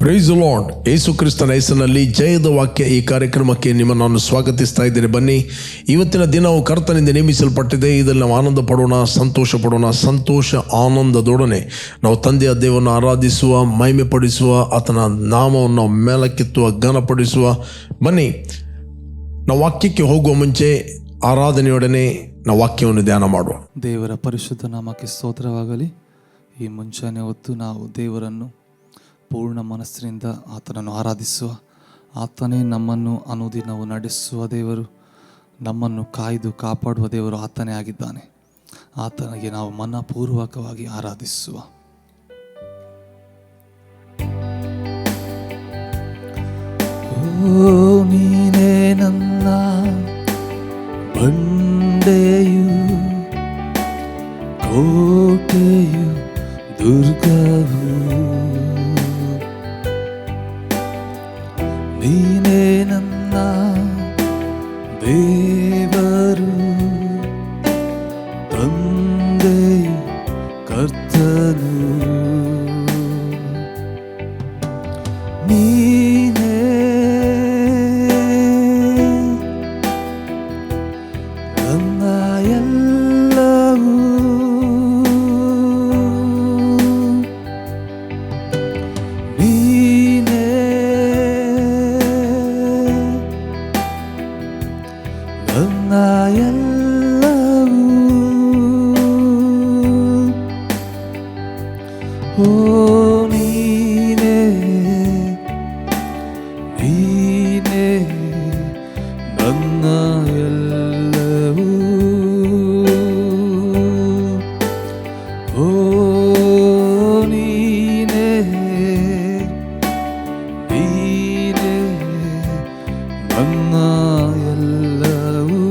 Price lord. ಯೇಸು ಕ್ರಿಸ್ತನ ಹೆಸರಿನಲ್ಲಿ ಜಯದ ವಾಕ್ಯ ಈ ಕಾರ್ಯಕ್ರಮಕ್ಕೆ ನಿಮ್ಮನ್ನು ನಾನು ಸ್ವಾಗತಿಸ್ತಾ ಇದ್ದೇನೆ. ಬನ್ನಿ, ಇವತ್ತಿನ ದಿನವು ಕರ್ತನಿಂದ ನೇಮಿಸಲ್ಪಟ್ಟಿದೆ. ಇದರಲ್ಲಿ ನಾವು ಆನಂದ ಪಡೋಣ, ಸಂತೋಷ ಪಡೋಣ. ಸಂತೋಷ ಆನಂದದೊಡನೆ ನಾವು ತಂದೆಯ ದೇವರನ್ನು ಆರಾಧಿಸುವ, ಮಹಿಮೆ ಪಡಿಸುವ, ಆತನ ನಾಮವನ್ನು ಮೇಲಕ್ಕೆತ್ತುವ, ಘನಪಡಿಸುವ. ಬನ್ನಿ, ನಾವು ವಾಕ್ಯಕ್ಕೆ ಹೋಗುವ ಮುಂಚೆ ಆರಾಧನೆಯೊಡನೆ ನಾವು ವಾಕ್ಯವನ್ನು ಧ್ಯಾನ ಮಾಡುವ. ದೇವರ ಪರಿಶುದ್ಧ ನಾಮಕ್ಕೆ ಸ್ತೋತ್ರವಾಗಲಿ. ಈ ಮುಂಚಾನೆ ಹೊತ್ತು ನಾವು ದೇವರನ್ನು ಪೂರ್ಣ ಮನಸ್ಸಿನಿಂದ ಆತನನ್ನು ಆರಾಧಿಸುವ, ಆತನೇ ನಮ್ಮನ್ನು ಅನುದಿನವು ನಡೆಸುವ ದೇವರು, ನಮ್ಮನ್ನು ಕಾಯ್ದು ಕಾಪಾಡುವ ದೇವರು ಆತನೇ ಆಗಿದ್ದಾನೆ. ಆತನಿಗೆ ನಾವು ಮನಪೂರ್ವಕವಾಗಿ ಆರಾಧಿಸುವ. ಓ ನೀನೇ ನನ್ನ ಬಂಡೆಯು, ಕೋಟೆಯು, ದುರ್ಗವು, ನೀನೇ ನನ್ನ ದೇವರು, ತಂದೆಯು, ಕರ್ತನು. ನೀನೇ ನನ್ನ ಎಲ್ಲವೂ, ನೀನೇ ನನ್ನ ಎಲ್ಲವೂ. ಓ ನೀನೇ, ನೀನೇ ನನ್ನ ಎಲ್ಲವೂ. ಓ ನೀನೇ, ನೀನೇ ನನ್ನ ಎಲ್ಲವೂ.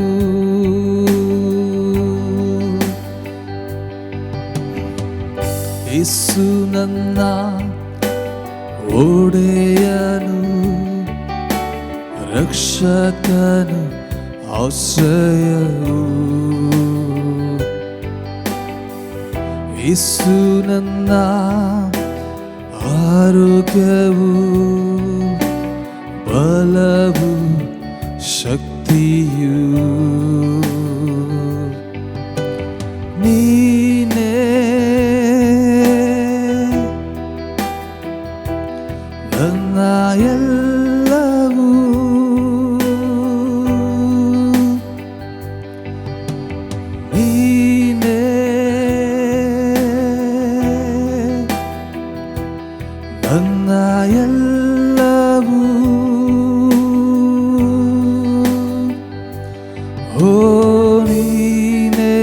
ಯೇಸು ನನ್ನ ಒಡೆಯನು, ರಕ್ಷಕನು, ಆಶ್ರಯವು. ಯೇಸು ನನ್ನ ಆರೋಗ್ಯವು, ಬಲವು, ಶಕ್ತಿಯು. ನೀನೇ ನನ್ನ ಎಲ್ಲವೂ. ನೀನೇ ನನ್ನ ಎಲ್ಲವೂ. ಓ ನೀನೇ,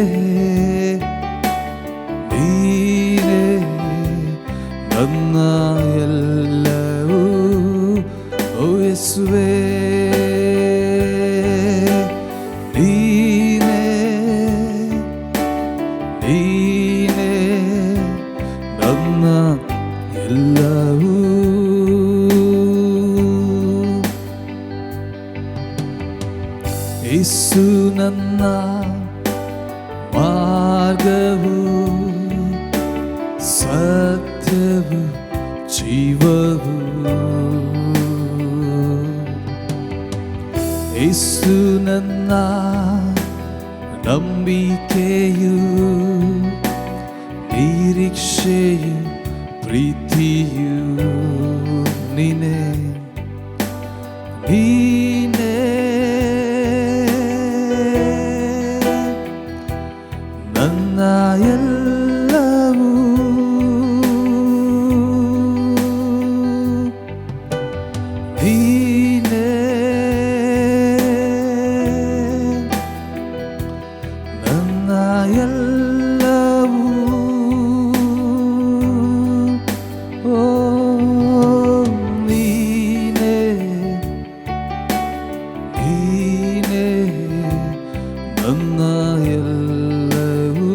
ನೀನೇ ನನ್ನ ಎಲ್ಲವೂ. ಓ ಯೇಸುವೇ, ನೀನೇ, ನೀನೇ ನನ್ನ ಎಲ್ಲವೂ. ಯೇಸು ನನ್ನ ಮಾರ್ಗವು, ಸತ್ಯವು, ಜೀವವು. ಯೇಸು ನನ್ನ ನಂಬಿಕೆಯು, ನಿರೀಕ್ಷೆಯು, ಪ್ರೀತಿಯು. ನೀನೇ, ನೀನೇ ನನ್ನ ಎಲ್ಲವೂ. ನೀನೇ ನನ್ನ ಎಲ್ಲವೂ. ಓ ನೀನೇ, ನೀನೇ ನನ್ನ ಎಲ್ಲವೂ.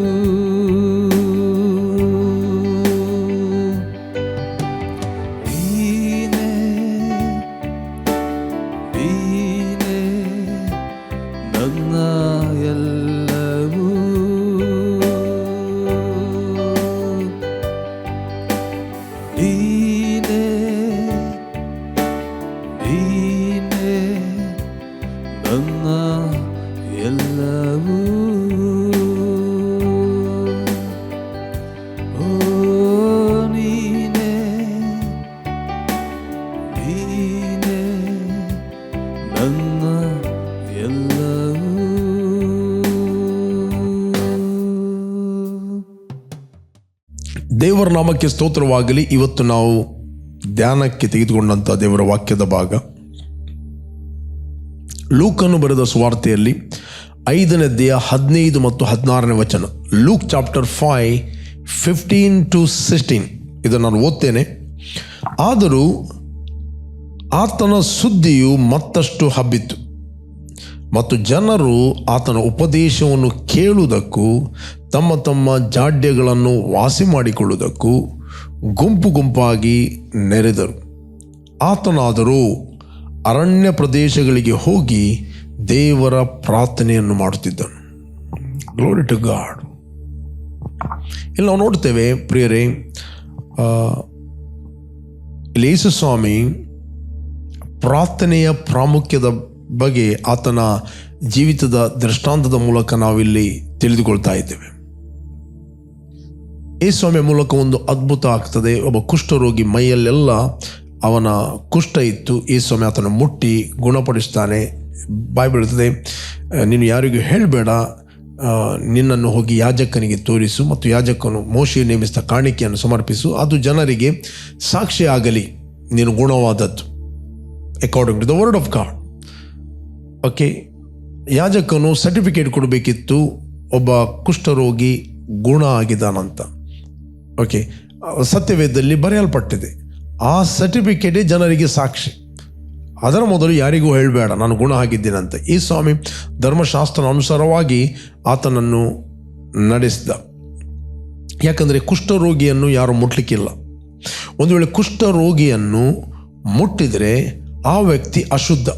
ದೇವರ ನಾಮಕ್ಕೆ ಸ್ತೋತ್ರವಾಗಲಿ. ಇವತ್ತು ನಾವು ಧ್ಯಾನಕ್ಕೆ ತೆಗೆದುಕೊಂಡಂಥ ದೇವರ ವಾಕ್ಯದ ಭಾಗ ಲೂಕನು ಬರೆದ ಸುವಾರ್ತೆಯಲ್ಲಿ 5ನೇ ಅಧ್ಯಾಯ 15 ಮತ್ತು 16ನೇ ವಚನ. ಲೂಕ್ ಚಾಪ್ಟರ್ 5 15-16 ಇದನ್ನು ನಾನು ಓದ್ತೇನೆ. ಆದರೂ ಆತನ ಸುದ್ದಿಯು ಮತ್ತಷ್ಟು ಹಬ್ಬಿತು ಮತ್ತು ಜನರು ಆತನ ಉಪದೇಶವನ್ನು ಕೇಳುವುದಕ್ಕೂ ತಮ್ಮ ತಮ್ಮ ಜಾಡ್ಯಗಳನ್ನು ವಾಸಿ ಮಾಡಿಕೊಳ್ಳುವುದಕ್ಕೂ ಗುಂಪು ಗುಂಪಾಗಿ ನೆರೆದರು. ಆತನಾದರೂ ಅರಣ್ಯ ಪ್ರದೇಶಗಳಿಗೆ ಹೋಗಿ ದೇವರ ಪ್ರಾರ್ಥನೆಯನ್ನು ಮಾಡುತ್ತಿದ್ದನು. Glory to god. ಇಲ್ಲಿ ನಾವು ನೋಡ್ತೇವೆ ಪ್ರಿಯರೇ, ಯೇಸು ಸ್ವಾಮಿ ಪ್ರಾರ್ಥನೆಯ ಪ್ರಾಮುಖ್ಯದ ಬಗ್ಗೆ ಆತನ ಜೀವಿತದ ದೃಷ್ಟಾಂತದ ಮೂಲಕ ನಾವಿಲ್ಲಿ ತಿಳಿದುಕೊಳ್ತಾ ಇದ್ದೇವೆ. ಯೇಸು ಸ್ವಾಮಿಯ ಮೂಲಕ ಒಂದು ಅದ್ಭುತ ಆಗ್ತದೆ. ಒಬ್ಬ ಕುಷ್ಠರೋಗಿ ಮೈಯಲ್ಲೆಲ್ಲ ಅವನ ಕುಷ್ಠ ಇತ್ತು. ಯೇಸು ಸ್ವಾಮಿ ಆತನ ಮುಟ್ಟಿ ಗುಣಪಡಿಸ್ತಾನೆ. ಬೈಬಲ್ ಇರ್ತದೆ, ನೀನು ಯಾರಿಗೂ ಹೇಳಬೇಡ, ನಿನ್ನನ್ನು ಹೋಗಿ ಯಾಜಕನಿಗೆ ತೋರಿಸು ಮತ್ತು ಯಾಜಕನು ಮೋಶೆ ನೇಮಿಸಿದ ಕಾಣಿಕೆಯನ್ನು ಸಮರ್ಪಿಸು, ಅದು ಜನರಿಗೆ ಸಾಕ್ಷಿ ಆಗಲಿ ನೀನು ಗುಣವಾದದ್ದು, according to the word of God. Okay, ಯಾಜಕನು ಸರ್ಟಿಫಿಕೇಟ್ ಕೊಡಬೇಕಿತ್ತು ಒಬ್ಬ ಕುಷ್ಠರೋಗಿ ಗುಣ ಆಗಿದ್ದಾನಂತ. ಓಕೆ, ಸತ್ಯವೇದದಲ್ಲಿ ಬರೆಯಲ್ಪಟ್ಟಿದೆ. ಆ ಸರ್ಟಿಫಿಕೇಟೇ ಜನರಿಗೆ ಸಾಕ್ಷಿ. ಅದರ ಮೊದಲು ಯಾರಿಗೂ ಹೇಳಬೇಡ ನಾನು ಗುಣ ಆಗಿದ್ದೀನಂತ. ಈ ಸ್ವಾಮಿ ಧರ್ಮಶಾಸ್ತ್ರ ಅನುಸಾರವಾಗಿ ಆತನನ್ನು ನಡೆಸಿದ. ಯಾಕಂದರೆ ಕುಷ್ಠರೋಗಿಯನ್ನು ಯಾರು ಮುಟ್ಲಿಕ್ಕಿಲ್ಲ. ಒಂದು ವೇಳೆ ಕುಷ್ಠರೋಗಿಯನ್ನು ಮುಟ್ಟಿದರೆ ಆ ವ್ಯಕ್ತಿ ಅಶುದ್ಧ.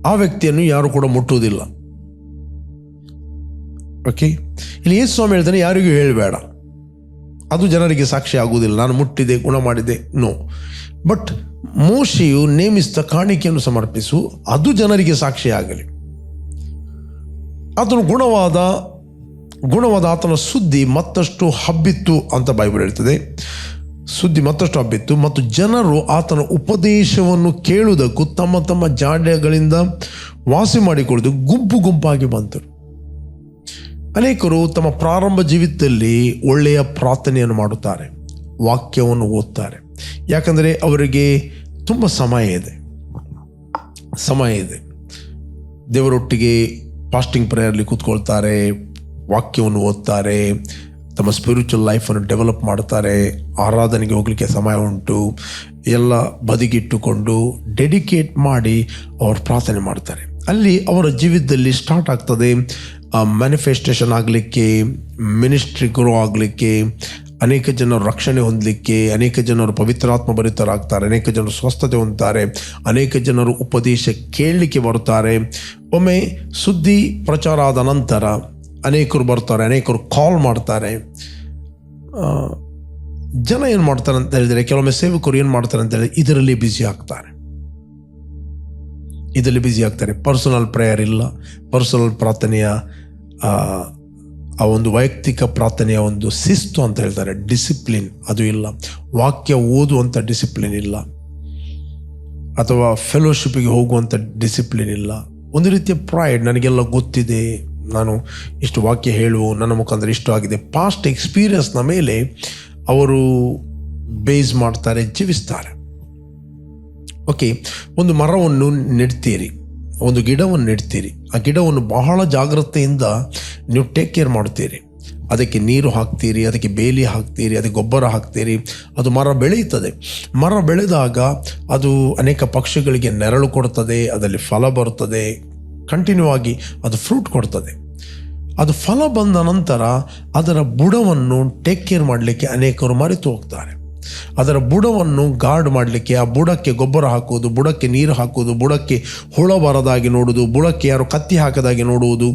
ಆ ವ್ಯಕ್ತಿಯನ್ನು ಯಾರು ಕೂಡ ಮುಟ್ಟುವುದಿಲ್ಲ. ಓಕೆ, ಇಲ್ಲಿ ಯೇಸು ಸ್ವಾಮಿ ಹೇಳ್ತಾನೆ ಯಾರಿಗೂ ಹೇಳಬೇಡ, ಅದು ಜನರಿಗೆ ಸಾಕ್ಷಿ ಆಗುವುದಿಲ್ಲ, ನಾನು ಮುಟ್ಟಿದೆ ಗುಣ ಮಾಡಿದೆ. ನೋ, ಬಟ್ ಮೋಶೆಯು ನೇಮಿಸಿದ ಕಾಣಿಕೆಯನ್ನು ಸಮರ್ಪಿಸು, ಅದು ಜನರಿಗೆ ಸಾಕ್ಷಿ ಆಗಲಿ. ಆತನು ಗುಣವಾದ ಆತನ ಸುದ್ದಿ ಮತ್ತಷ್ಟು ಹಬ್ಬಿತ್ತು ಅಂತ ಬೈಬಲ್ ಹೇಳ್ತದೆ. ಸುದ್ದಿ ಮತ್ತಷ್ಟು ಹಬ್ಬಿತ್ತು ಮತ್ತು ಜನರು ಆತನ ಉಪದೇಶವನ್ನು ಕೇಳುವುದಕ್ಕೂ ತಮ್ಮ ತಮ್ಮ ಜಾಡ್ಯಗಳಿಂದ ವಾಸಿ ಮಾಡಿಕೊಳ್ಳುವುದು ಗುಂಪು ಗುಂಪಾಗಿ ಬಂದರು. ಅನೇಕರು ತಮ್ಮ ಪ್ರಾರಂಭ ಜೀವಿತದಲ್ಲಿ ಒಳ್ಳೆಯ ಪ್ರಾರ್ಥನೆಯನ್ನು ಮಾಡುತ್ತಾರೆ, ವಾಕ್ಯವನ್ನು ಓದ್ತಾರೆ. ಯಾಕಂದರೆ ಅವರಿಗೆ ತುಂಬ ಸಮಯ ಇದೆ. ದೇವರೊಟ್ಟಿಗೆ ಫಾಸ್ಟಿಂಗ್ ಪ್ರೇಯರ್ಲಿ ಕೂತ್ಕೊಳ್ತಾರೆ, ವಾಕ್ಯವನ್ನು ಓದ್ತಾರೆ, ತಮ್ಮ ಸ್ಪಿರಿಚುವಲ್ ಲೈಫನ್ನು ಡೆವಲಪ್ ಮಾಡ್ತಾರೆ, ಆರಾಧನೆಗೆ ಹೋಗಲಿಕ್ಕೆ ಸಮಯ ಉಂಟು, ಎಲ್ಲ ಬದಿಗಿಟ್ಟುಕೊಂಡು ಡೆಡಿಕೇಟ್ ಮಾಡಿ ಅವರು ಪ್ರಾರ್ಥನೆ ಮಾಡ್ತಾರೆ. ಅಲ್ಲಿ ಅವರ ಜೀವಿತದಲ್ಲಿ ಸ್ಟಾರ್ಟ್ ಆಗ್ತದೆ ಮ್ಯಾನಿಫೆಸ್ಟೇಷನ್ ಆಗಲಿಕ್ಕೆ, ಮಿನಿಸ್ಟ್ರಿ ಗ್ರೋ ಆಗಲಿಕ್ಕೆ, ಅನೇಕ ಜನರು ರಕ್ಷಣೆ ಹೊಂದಲಿಕ್ಕೆ, ಅನೇಕ ಜನರು ಪವಿತ್ರಾತ್ಮ ಭರಿತರಾಗ್ತಾರೆ, ಅನೇಕ ಜನರು ಸ್ವಸ್ಥತೆ ಹೊಂದ್ತಾರೆ, ಅನೇಕ ಜನರು ಉಪದೇಶ ಕೇಳಲಿಕ್ಕೆ ಬರ್ತಾರೆ. ಒಮ್ಮೆ ಸುದ್ದಿ ಪ್ರಚಾರ ಆದ ನಂತರ ಅನೇಕರು ಬರ್ತಾರೆ, ಅನೇಕರು ಕಾಲ್ ಮಾಡ್ತಾರೆ. ಜನ ಏನು ಮಾಡ್ತಾರೆ ಅಂತ ಹೇಳಿದರೆ, ಕೆಲವೊಮ್ಮೆ ಸೇವಕರು ಏನು ಮಾಡ್ತಾರೆ ಅಂತ ಹೇಳಿದ್ರೆ ಇದರಲ್ಲಿ ಬ್ಯುಸಿ ಆಗ್ತಾರೆ. ಪರ್ಸನಲ್ ಪ್ರೇಯರ್ ಇಲ್ಲ, ಪರ್ಸನಲ್ ಪ್ರಾರ್ಥನೆಯ ಆ ಒಂದು ವೈಯಕ್ತಿಕ ಪ್ರಾರ್ಥನೆಯ ಒಂದು ಶಿಸ್ತು ಅಂತ ಹೇಳ್ತಾರೆ, ಡಿಸಿಪ್ಲಿನ್ ಅದು ಇಲ್ಲ. ವಾಕ್ಯ ಓದುವಂಥ ಡಿಸಿಪ್ಲಿನ್ ಇಲ್ಲ, ಅಥವಾ ಫೆಲೋಶಿಪ್ಪಿಗೆ ಹೋಗುವಂಥ ಡಿಸಿಪ್ಲಿನ್ ಇಲ್ಲ. ಒಂದು ರೀತಿಯ ಪ್ರೈಡ್, ನನಗೆಲ್ಲ ಗೊತ್ತಿದೆ, ನಾನು ಇಷ್ಟು ವಾಕ್ಯ ಹೇಳುವ, ನನ್ನ ಮುಖಾಂತರ ಇಷ್ಟು ಆಗಿದೆ. ಪಾಸ್ಟ್ ಎಕ್ಸ್ಪೀರಿಯನ್ಸ್ನ ಮೇಲೆ ಅವರು ಬೇಸ್ ಮಾಡ್ತಾರೆ, ಜೀವಿಸ್ತಾರೆ. ಓಕೆ, ಒಂದು ಮರವನ್ನು ನೆಡ್ತೀರಿ, ಒಂದು ಗಿಡವನ್ನು ನೆಡ್ತೀರಿ. ಆ ಗಿಡವನ್ನು ಬಹಳ ಜಾಗ್ರತೆಯಿಂದ ನೀವು ಟೇಕ್ ಕೇರ್ ಮಾಡ್ತೀರಿ. ಅದಕ್ಕೆ ನೀರು ಹಾಕ್ತೀರಿ, ಅದಕ್ಕೆ ಬೇಲಿ ಹಾಕ್ತೀರಿ, ಅದಕ್ಕೆ ಗೊಬ್ಬರ ಹಾಕ್ತೀರಿ. ಅದು ಮರ ಬೆಳೆಯುತ್ತದೆ. ಮರ ಬೆಳೆದಾಗ ಅದು ಅನೇಕ ಪಕ್ಷಿಗಳಿಗೆ ನೆರಳು ಕೊಡ್ತದೆ, ಅದರಲ್ಲಿ ಫಲ ಬರ್ತದೆ, ಕಂಟಿನ್ಯೂ ಆಗಿ ಅದು ಫ್ರೂಟ್ ಕೊಡ್ತದೆ. ಅದು ಫಲ ಬಂದ ನಂತರ ಅದರ ಬುಡವನ್ನು ಟೇಕ್ ಕೇರ್ ಮಾಡಲಿಕ್ಕೆ ಅನೇಕರು ಮರೆತು ಹೋಗ್ತಾರೆ. ಅದರ ಬುಡವನ್ನು ಗಾರ್ಡ್ ಮಾಡಲಿಕ್ಕೆ, ಆ ಬುಡಕ್ಕೆ ಗೊಬ್ಬರ ಹಾಕುವುದು, ಬುಡಕ್ಕೆ ನೀರು ಹಾಕುವುದು, ಬುಡಕ್ಕೆ ಹುಳ ಬರದಾಗಿ ನೋಡುವುದು, ಬುಡಕ್ಕೆ ಯಾರು ಕತ್ತಿ ಹಾಕದಾಗಿ ನೋಡುವುದು,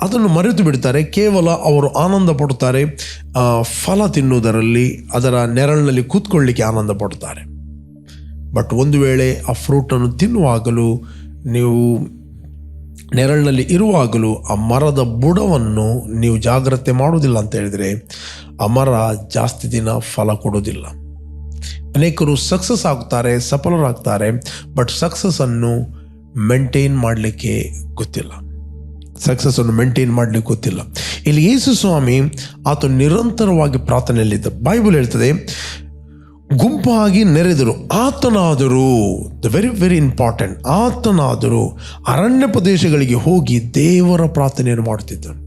ಅದನ್ನು ಮರೆತು ಬಿಡ್ತಾರೆ. ಕೇವಲ ಅವರು ಆನಂದ ಪಡ್ತಾರೆ ಫಲ ತಿನ್ನುವುದರಲ್ಲಿ, ಅದರ ನೆರಳಿನಲ್ಲಿ ಕೂತ್ಕೊಳ್ಳಿಕ್ಕೆ ಆನಂದ ಪಡ್ತಾರೆ. ಬಟ್ ಒಂದು ವೇಳೆ ಆ ಫ್ರೂಟನ್ನು ತಿನ್ನುವಾಗಲೂ, ನೀವು ನೆರಳಿನಲ್ಲಿ ಇರುವಾಗಲೂ ಆ ಮರದ ಬುಡವನ್ನು ನೀವು ಜಾಗ್ರತೆ ಮಾಡುವುದಿಲ್ಲ ಅಂತ ಹೇಳಿದರೆ ಆ ಮರ ಜಾಸ್ತಿ ದಿನ ಫಲ ಕೊಡೋದಿಲ್ಲ. ಅನೇಕರು ಸಕ್ಸಸ್ ಆಗ್ತಾರೆ, ಸಫಲರಾಗ್ತಾರೆ, ಬಟ್ ಸಕ್ಸಸ್ಸನ್ನು ಮೇಂಟೈನ್ ಮಾಡಲಿಕ್ಕೆ ಗೊತ್ತಿಲ್ಲ. ಸಕ್ಸಸ್ಸನ್ನು ಮೇಂಟೈನ್ ಮಾಡಲಿಕ್ಕೆ ಗೊತ್ತಿಲ್ಲ. ಇಲ್ಲಿ ಯೇಸು ಸ್ವಾಮಿ ಆತ ನಿರಂತರವಾಗಿ ಪ್ರಾರ್ಥನೆಯಲ್ಲಿದ್ದ. ಬೈಬಲ್ ಹೇಳ್ತದೆ, ಗುಂಪಾಗಿ ನೆರೆದರು. ಆತನಾದರೂ, ದ ವೆರಿ ವೆರಿ ಇಂಪಾರ್ಟೆಂಟ್, ಆತನಾದರೂ ಅರಣ್ಯ ಪ್ರದೇಶಗಳಿಗೆ ಹೋಗಿ ದೇವರ ಪ್ರಾರ್ಥನೆಯನ್ನು ಮಾಡುತ್ತಿದ್ದನು.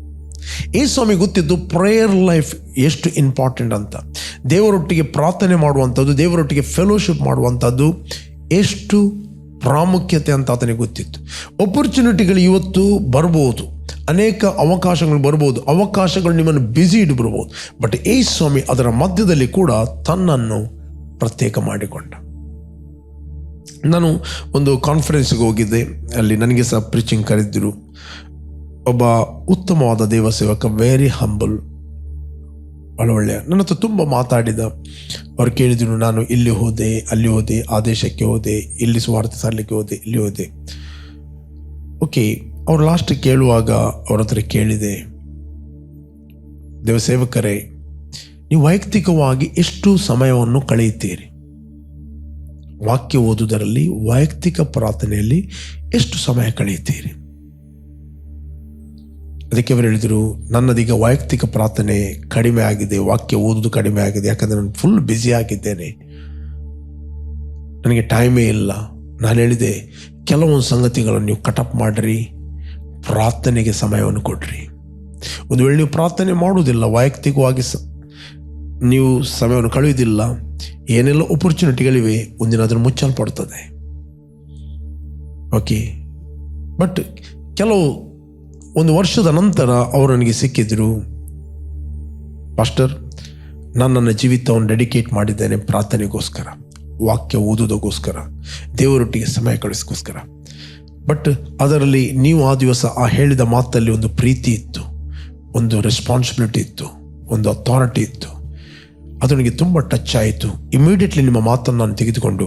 ಯೇಸು ಸ್ವಾಮಿ ಗೊತ್ತಿದ್ದು ಪ್ರೇಯರ್ ಲೈಫ್ ಎಷ್ಟು ಇಂಪಾರ್ಟೆಂಟ್ ಅಂತ. ದೇವರೊಟ್ಟಿಗೆ ಪ್ರಾರ್ಥನೆ ಮಾಡುವಂಥದ್ದು, ದೇವರೊಟ್ಟಿಗೆ ಫೆಲೋಶಿಪ್ ಮಾಡುವಂಥದ್ದು ಎಷ್ಟು ಪ್ರಾಮುಖ್ಯತೆ ಅಂತ ಆತನಿಗೆ ಗೊತ್ತಿತ್ತು. ಆಪರ್ಚುನಿಟಿಗಳು ಇವತ್ತು ಬರ್ಬೋದು, ಅನೇಕ ಅವಕಾಶಗಳು ಬರ್ಬೋದು, ಅವಕಾಶಗಳು ನಿಮ್ಮನ್ನು ಬ್ಯುಸಿ ಇಡ್ಬಿಡ್ಬೋದು. ಬಟ್ ಯೇಸು ಸ್ವಾಮಿ ಅದರ ಮಧ್ಯದಲ್ಲಿ ಕೂಡ ತನ್ನನ್ನು ಪ್ರತ್ಯೇಕ ಮಾಡಿಕೊಂಡ. ನಾನು ಒಂದು ಕಾನ್ಫರೆನ್ಸ್ಗೆ ಹೋಗಿದ್ದೆ, ಅಲ್ಲಿ ನನಗೆ ಸಹ ಪ್ರೀಚಿಂಗ್ ಕರೆದಿದ್ರು. ಒಬ್ಬ ಉತ್ತಮವಾದ ದೇವ ಸೇವಕ, ವೆರಿ ಹಂಬಲ್, ಒಳ್ಳೆಯ, ನನ್ನ ಹತ್ರ ತುಂಬ ಮಾತಾಡಿದ. ಅವ್ರು ಕೇಳಿದ್ರು, ನಾನು ಇಲ್ಲಿ ಹೋದೆ, ಅಲ್ಲಿ ಹೋದೆ, ಆ ದೇಶಕ್ಕೆ ಹೋದೆ, ಇಲ್ಲಿ ಸುವಾರ್ತೆ ಸಾರಲಿಕ್ಕೆ ಹೋದೆ, ಇಲ್ಲಿ ಹೋದೆ. ಓಕೆ, ಅವ್ರು ಲಾಸ್ಟ್ ಕೇಳುವಾಗ ಅವ್ರ ಹತ್ರ ಕೇಳಿದೆ, ದೇವಸೇವಕರೇ, ನೀವು ವೈಯಕ್ತಿಕವಾಗಿ ಎಷ್ಟು ಸಮಯವನ್ನು ಕಳೆಯುತ್ತೀರಿ? ವಾಕ್ಯ ಓದುವುದರಲ್ಲಿ, ವೈಯಕ್ತಿಕ ಪ್ರಾರ್ಥನೆಯಲ್ಲಿ ಎಷ್ಟು ಸಮಯ ಕಳೆಯುತ್ತೀರಿ? ಅದಕ್ಕೆ ಅವರು ಹೇಳಿದರು, ನನ್ನದೀಗ ವೈಯಕ್ತಿಕ ಪ್ರಾರ್ಥನೆ ಕಡಿಮೆ ಆಗಿದೆ, ವಾಕ್ಯ ಓದುವುದು ಕಡಿಮೆ ಆಗಿದೆ. ಯಾಕಂದರೆ ನಾನು ಫುಲ್ ಬ್ಯುಸಿ ಆಗಿದ್ದೇನೆ, ನನಗೆ ಟೈಮೇ ಇಲ್ಲ. ನಾನು ಹೇಳಿದೆ, ಕೆಲವೊಂದು ಸಂಗತಿಗಳನ್ನು ನೀವು ಕಟಪ್ ಮಾಡಿರಿ, ಪ್ರಾರ್ಥನೆಗೆ ಸಮಯವನ್ನು ಕೊಡ್ರಿ. ಒಂದು ವೇಳೆ ನೀವು ಪ್ರಾರ್ಥನೆ ಮಾಡುವುದಿಲ್ಲ, ವೈಯಕ್ತಿಕವಾಗಿ ನೀವು ಸಮಯವನ್ನು ಕಳೆಯುವುದಿಲ್ಲ, ಏನೆಲ್ಲ ಆಪರ್ಚುನಿಟಿಗಳಿವೆ, ಒಂದಿನ ಅದನ್ನು ಮುಚ್ಚಲ್ಪಡ್ತದೆ. ಓಕೆ, ಬಟ್ ಒಂದು ವರ್ಷದ ನಂತರ ಅವರು ನನಗೆ ಸಿಕ್ಕಿದ್ರು. ಪಾಸ್ಟರ್, ನಾನು ನನ್ನ ಜೀವಿತವನ್ನು ಡೆಡಿಕೇಟ್ ಮಾಡಿದ್ದೇನೆ ಪ್ರಾರ್ಥನೆಗೋಸ್ಕರ, ವಾಕ್ಯ ಓದುವುದಕ್ಕೋಸ್ಕರ, ದೇವರೊಟ್ಟಿಗೆ ಸಮಯ ಕಳಿಸೋಸ್ಕರ. ಬಟ್ ಅದರಲ್ಲಿ ನೀವು ಆ ದಿವಸ ಆ ಹೇಳಿದ ಮಾತಲ್ಲಿ ಒಂದು ಪ್ರೀತಿ ಇತ್ತು, ಒಂದು ರೆಸ್ಪಾನ್ಸಿಬಿಲಿಟಿ ಇತ್ತು, ಒಂದು ಅಥಾರಿಟಿ ಇತ್ತು. ಅದು ನನಗೆ ತುಂಬ ಟಚ್ ಆಯಿತು. ಇಮಿಡಿಯೇಟ್ಲಿ ನಿಮ್ಮ ಮಾತನ್ನು ನಾನು ತೆಗೆದುಕೊಂಡು